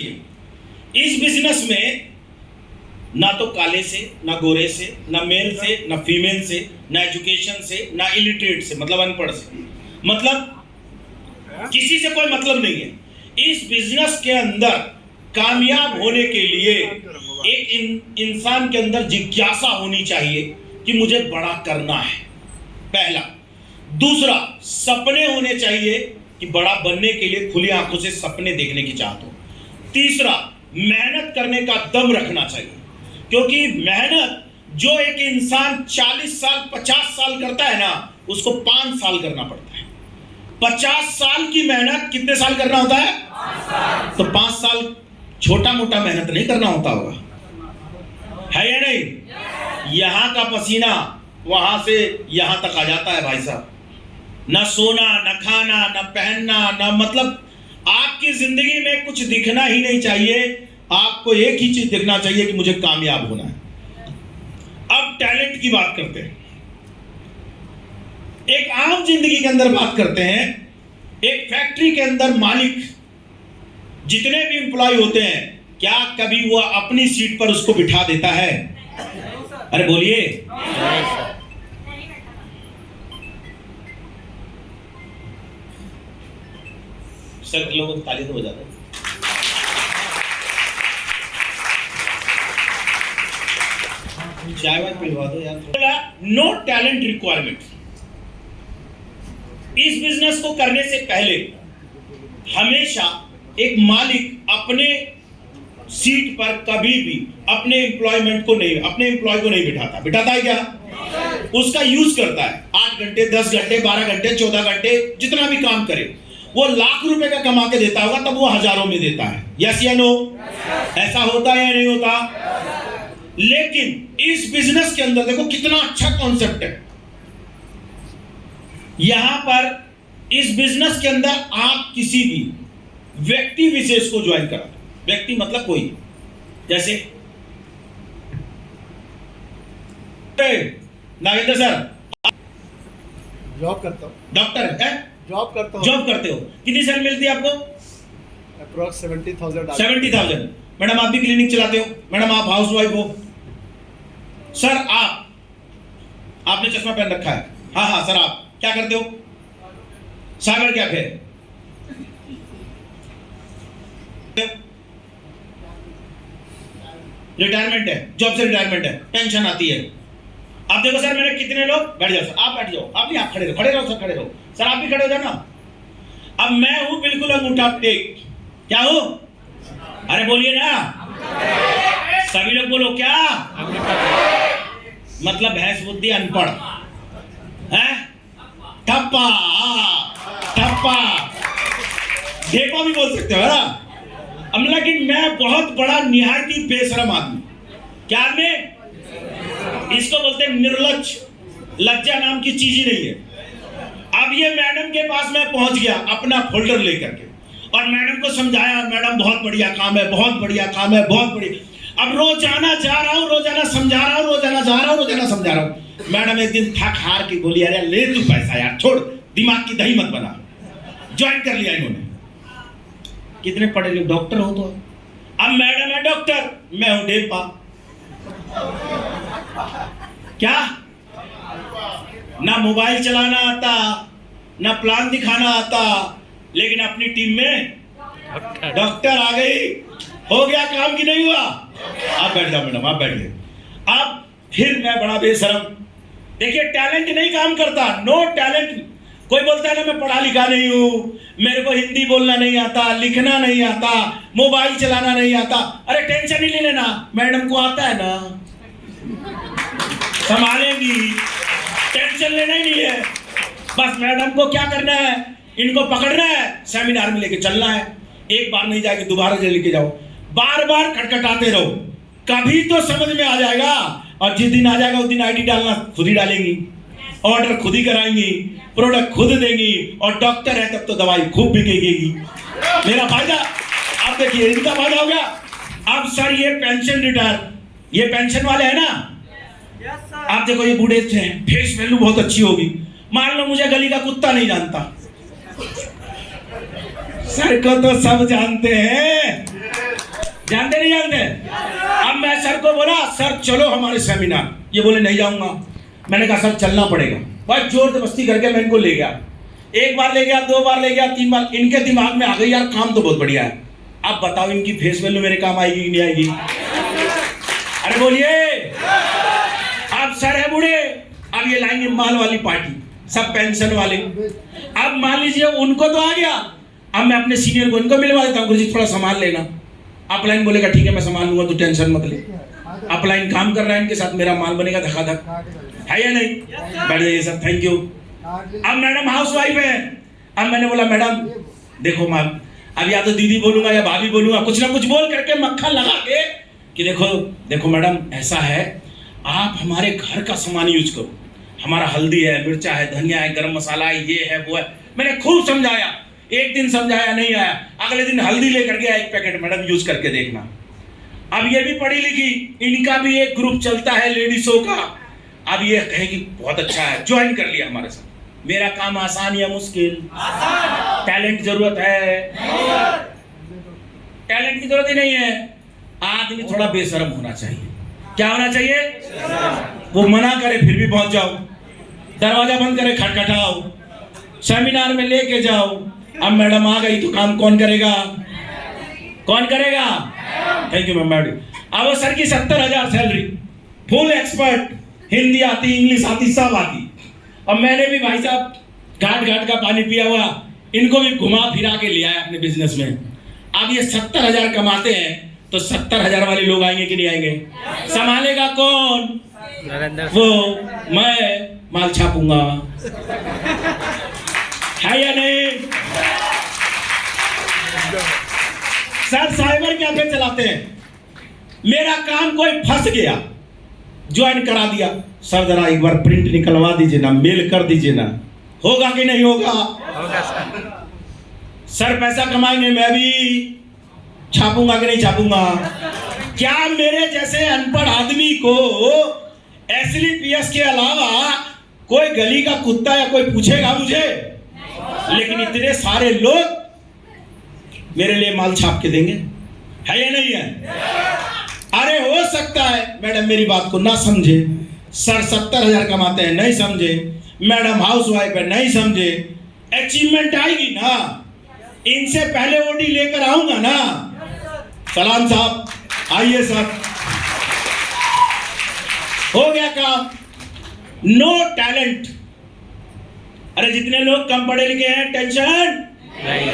चाहिए। इस बिजनेस में ना तो काले से, ना गोरे से, ना मेल से, ना फीमेल से, ना एजुकेशन से, ना इलिटरेट से, मतलब अनपढ़ से, मतलब किसी से कोई मतलब नहीं है। इस बिजनेस के अंदर कामयाब होने के लिए एक इंसान के अंदर जिज्ञासा होनी चाहिए कि मुझे बड़ा करना है, पहला। दूसरा, सपने होने चाहिए कि बड़ा बनने के लिए खुली आंखों से सपने देखने की चाहत हो। तीसरा, मेहनत करने का दम रखना चाहिए, क्योंकि मेहनत जो एक इंसान 40 साल 50 साल करता है ना, उसको 5 साल करना पड़ता है। 50 साल की मेहनत कितने साल करना होता है? 5 साल। तो 5 साल छोटा मोटा मेहनत नहीं करना होता होगा, है या नहीं? यहां का पसीना वहां से यहां तक आ जाता है भाई साहब। न सोना, न खाना, न पहनना, न मतलब आपकी जिंदगी में कुछ दिखना ही नहीं चाहिए। आपको एक ही चीज दिखना चाहिए कि मुझे कामयाब होना है। अब टैलेंट की बात करते हैं, एक आम जिंदगी के अंदर बात करते हैं। एक फैक्ट्री के अंदर मालिक जितने भी एम्प्लॉय होते हैं, क्या कभी वो अपनी सीट पर उसको बिठा देता है? अरे बोलिए। सर लोगों को ताली तो बजा दो। चाय वाय पिलवा दो यार। No talent requirement. इस बिजनेस को करने से पहले हमेशा एक मालिक अपने सीट पर कभी भी अपने एम्प्लॉय को नहीं बिठाता है क्या? उसका यूज करता है। 8 घंटे, 10 घंटे, 12 घंटे, 14 घंटे, जितना भी काम करे, वो लाख रुपए का कमा के देता होगा, तब वो हजारों में देता है। यस या नो? ऐसा होता है या नहीं होता? लेकिन इस बिजनेस के अंदर देखो कितना अच्छा कॉन्सेप्ट है। यहां पर इस बिजनेस के अंदर आप किसी भी व्यक्ति विशेष को ज्वाइन करा। व्यक्ति मतलब कोई, जैसे नागेंद्र सर जॉब करता हूँ। डॉक्टर है? जॉब करता हूँ। जॉब करते हो, कितनी सैलरी मिलती है आपको? अप्रोक्स 70,000। 70,000। मैडम आप भी क्लिनिक चलाते हो, मैडम आप हाउस वाइफ हो, सर आपने चश्मा पहन रखा है, हाँ हाँ सर आप क्या करते हो? सागर क्या है? रिटायरमेंट है, जॉब से रिटायरमेंट है, पेंशन आती है। आप देखो सर मैंने कितने लोग, बैठ जाओ सर, आप बैठ जाओ, आप नहीं, आप खड़े रहो सर, खड़े रहो सर, आप भी खड़े हो जाओ ना। अब मैं हूं बिल्कुल अंगूठा टेक, क्या हूं? अरे बोलिए ना, सभी लोग बोलो क्या? मतलब भैंस बुद्धि अनपढ़ है, ठप्पा, ठप्पा, ढेपा भी बोल सकते हो ना। अब लेकिन मैं बहुत बड़ा निहायती बेशरम आदमी, क्या में इसको बोलते हैं निर्लज्ज। लज्जा नाम की चीज ही नहीं है। अब ये मैडम के पास मैं पहुंच गया अपना फोल्डर लेकर के, और मैडम को समझाया, मैडम बहुत बढ़िया काम है, बहुत बढ़िया काम है, बहुत बढ़िया। अब रोजाना जा रहा हूँ, रोजाना समझा रहा हूँ, रोजाना जा रहा हूँ, रोजाना समझा रहा हूँ। मैडम एक दिन थक हार के बोली, अरे ले तू पैसा यार, छोड़, दिमाग की दही मत बना। ज्वाइन कर लिया इन्होंने। कितने पढ़े लिखे डॉक्टर हो तो? अब मैडम है डॉक्टर, मैं हूं ढेपा। क्या? ना मोबाइल चलाना आता, ना प्लान दिखाना आता, लेकिन अपनी टीम में डॉक्टर आ गई। हो गया काम कि नहीं हुआ? आप बैठ जाओ मैडम, आप बैठिए। अब फिर मैं बड़ा बेशरम, देखिए टैलेंट नहीं काम करता, नो टैलेंट। कोई बोलता है ना मैं पढ़ा लिखा नहीं हूं, मेरे को हिंदी बोलना नहीं आता, लिखना नहीं आता, मोबाइल चलाना नहीं आता। अरे टेंशन ही नहीं लेना, मैडम को आता है ना, संभालेंगी, टेंशन लेना ही नहीं है। बस मैडम को क्या करना है, इनको पकड़ना है, सेमिनार में लेके चलना है। एक बार नहीं जाके दोबारा लेके जाओ, बार बार खटखटाते रहो, कभी तो समझ में आ जाएगा। और जिस दिन आ जाएगा उस दिन आईडी डालना खुद ही डालेंगी, ऑर्डर खुद ही कराएंगी, प्रोडक्ट खुद देंगी, और डॉक्टर है तब तो दवाई खूब बिकेगी। मेरा फायदा आप देखिए, इनका फायदा हो गया। अब सर ये पेंशन रिटायर, ये पेंशन वाले हैं ना, आप देखो ये बूढ़े थे, फेस वैल्यू बहुत अच्छी होगी। मान लो मुझे गली का कुत्ता नहीं जानता, सर को तो सब जानते हैं, जानते नहीं जानते? अब मैं सर को बोला, सर चलो हमारे सेमिनार। ये बोले नहीं जाऊंगा। मैंने कहा सर चलना पड़ेगा। बस जोर जबरदस्ती करके मैं इनको ले गया। एक बार ले गया, 2 बार ले गया, 3 बार। इनके दिमाग में आ गई यार काम तो बहुत बढ़िया है। अब बताओ इनकी फेस वैल्यू मेरे काम आएगी कि नहीं आएगी? अरे बोलिए। अब सर है बूढ़े, अब ये लाएंगे माल वाली पार्टी, सब पेंशन वाले। अब मान लीजिए उनको तो आ गया, अब मैं अपने सीनियर को इनको मिलवा देता हूँ, गुरुजी थोड़ा संभाल लेना। अपलाइन बोलेगा ठीक है मैं संभाल लूंगा, तू टेंशन मत ले। अपलाइन काम कर रहा है इनके साथ, मेरा माल बनेगा धकाधक, है या नहीं? बैठ जाइए सर, थैंक यू। अब मैडम हाउस वाइफ है। अब मैंने बोला मैडम देखो मैम, अब या तो दीदी बोलूंगा या भाभी बोलूंगा, कुछ ना कुछ बोल करके मक्खन लगा के कि देखो देखो मैडम ऐसा है, आप हमारे घर का सामान यूज करो। हमारा हल्दी है, मिर्चा है, धनिया है, गरम मसाला है, ये है वो है। मैंने खूब समझाया। एक दिन समझाया नहीं आया, अगले दिन हल्दी लेकर के 1 पैकेट मैडम यूज करके देखना। अब ये भी पढ़ी लिखी, इनका भी एक ग्रुप चलता है लेडीजों का। अब ये कहेगी बहुत अच्छा है, ज्वाइन कर लिया हमारे साथ। मेरा काम आसान या मुश्किल? टैलेंट जरूरत है? टैलेंट की जरूरत ही नहीं है। आदमी थोड़ा बेशर्म होना चाहिए। क्या होना चाहिए? वो मना करे फिर भी पहुंच जाओ, दरवाजा बंद करे खटखटाओ, सेमिनार में लेके जाओ। अब मैडम आ गई तो काम कौन करेगा? कौन करेगा? Thank you madam. अब वो सर की 70,000 सैलरी, फुल एक्सपर्ट, हिंदी आती, इंग्लिश आती, सब आती। अब मैंने भी भाई साहब घाट घाट का पानी पिया हुआ, इनको भी घुमा फिरा के ले आया अपने बिजनेस में। अब ये 70,000 कमाते हैं तो 70,000 वाले लोग आएंगे कि नहीं आएंगे? संभालेगा कौन? वो मैं माल छापूंगा, है या नहीं? सर साइबर कैफे चलाते हैं, मेरा काम कोई फंस गया, ज्वाइन करा दिया। सर जरा एक बार प्रिंट निकलवा दीजिए ना, मेल कर दीजिए ना, होगा कि नहीं होगा? सर पैसा कमाएंगे, मैं भी छापूंगा कि नहीं छापूंगा? क्या मेरे जैसे अनपढ़ आदमी को एसलीपीएस के अलावा कोई गली का कुत्ता या कोई पूछेगा मुझे? लेकिन इतने सारे लोग मेरे लिए माल छाप के देंगे, है या नहीं है? अरे हो सकता है मैडम मेरी बात को ना समझे, सर 70,000 कमाते हैं नहीं समझे, मैडम हाउस वाइफ है नहीं समझे। अचीवमेंट आएगी ना, इनसे पहले ओडी लेकर आऊंगा ना। सलाम साहब, आइए साहब, हो गया काम। No talent. अरे जितने लोग कम पढ़े लिखे हैं टेंशन नहीं।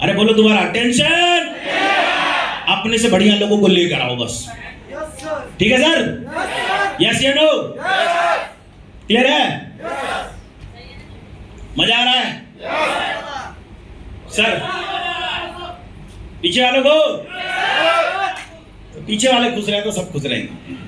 अरे बोलो दोबारा, टेंशन। अपने से बढ़िया लोगों को लेकर आओ बस, ठीक है सर? यस या नो? क्लियर है? मजा आ रहा है सर? पीछे वालों को, पीछे वाले खुश रहे तो सब खुश रहेंगे।